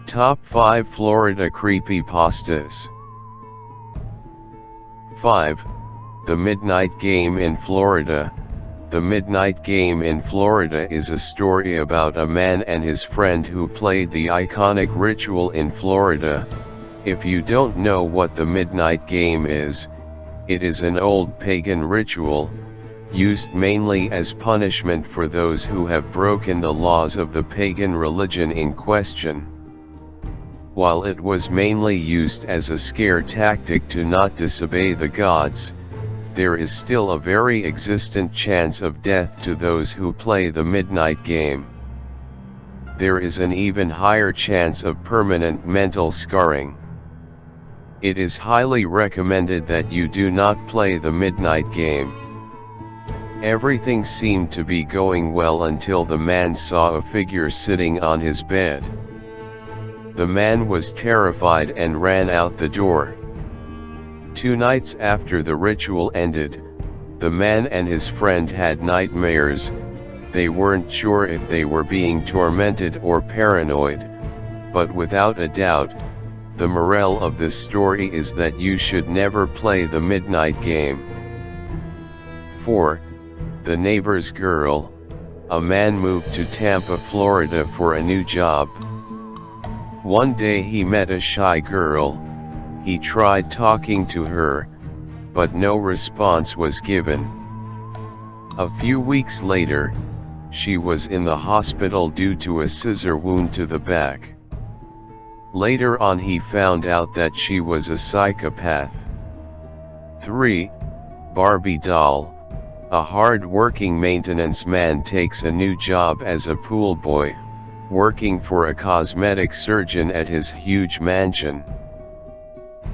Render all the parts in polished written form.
Top 5 Florida Creepypastas. 5. The Midnight Game in Florida. The Midnight Game in Florida is a story about a man and his friend who played the iconic ritual in Florida. If you don't know what the Midnight Game is, it is an old pagan ritual, used mainly as punishment for those who have broken the laws of the pagan religion in question. While it was mainly used as a scare tactic to not disobey the gods, there is still a very existent chance of death to those who play the Midnight Game. There is an even higher chance of permanent mental scarring. It is highly recommended that you do not play the Midnight Game. Everything seemed to be going well until the man saw a figure sitting on his bed. The man was terrified and ran out the door. 2 nights after the ritual ended, the man and his friend had nightmares. They weren't sure if they were being tormented or paranoid, but without a doubt, the moral of this story is that you should never play the Midnight Game. 4. The Neighbor's Girl. A man moved to Tampa, Florida for a new job. One day he met a shy girl. He tried talking to her, but no response was given. A few weeks later, she was in the hospital due to a scissor wound to the back. Later on he found out that she was a psychopath. 3. Barbie Doll. A hard-working maintenance man takes a new job as a pool boy, working for a cosmetic surgeon at his huge mansion.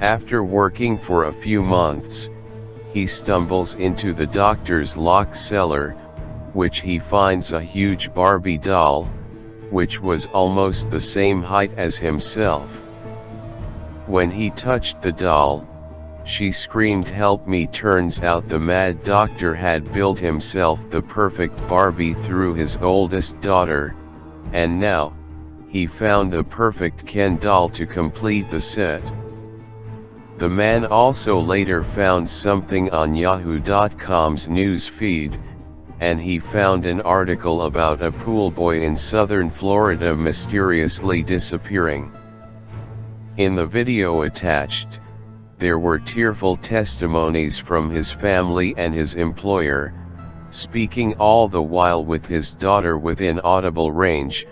After working for a few months, he stumbles into the doctor's locked cellar, which he finds a huge Barbie doll, which was almost the same height as himself. When he touched the doll, she screamed, "Help me!" Turns out the mad doctor had built himself the perfect Barbie through his oldest daughter, and now, he found the perfect Ken doll to complete the set. The man also later found something on Yahoo.com's news feed, and he found an article about a pool boy in southern Florida mysteriously disappearing. In the video attached, there were tearful testimonies from his family and his employer, speaking all the while with his daughter within audible range,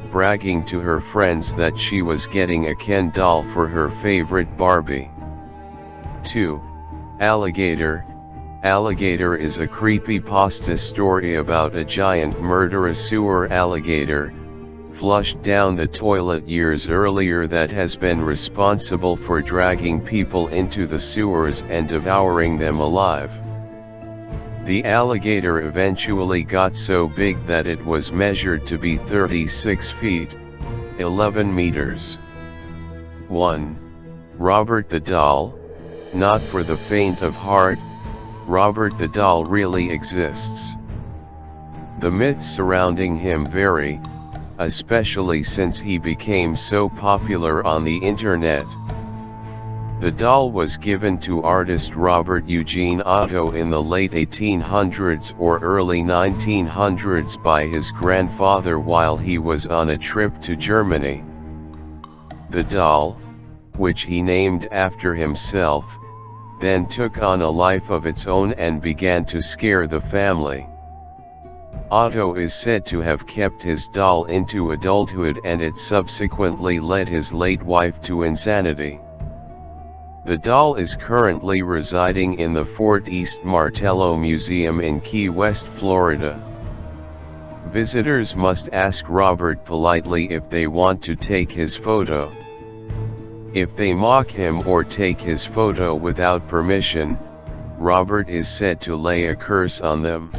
bragging to her friends that she was getting a Ken doll for her favorite Barbie. 2. Alligator. Alligator is a creepypasta story about a giant murderous sewer alligator, flushed down the toilet years earlier, that has been responsible for dragging people into the sewers and devouring them alive. The alligator eventually got so big that it was measured to be 36 feet, 11 meters. 1. Robert the Doll. Not for the faint of heart, Robert the Doll really exists. The myths surrounding him vary, especially since he became so popular on the internet. The doll was given to artist Robert Eugene Otto in the late 1800s or early 1900s by his grandfather while he was on a trip to Germany. The doll, which he named after himself, then took on a life of its own and began to scare the family. Otto is said to have kept his doll into adulthood, and it subsequently led his late wife to insanity. The doll is currently residing in the Fort East Martello Museum in Key West, Florida. Visitors must ask Robert politely if they want to take his photo. If they mock him or take his photo without permission, Robert is said to lay a curse on them.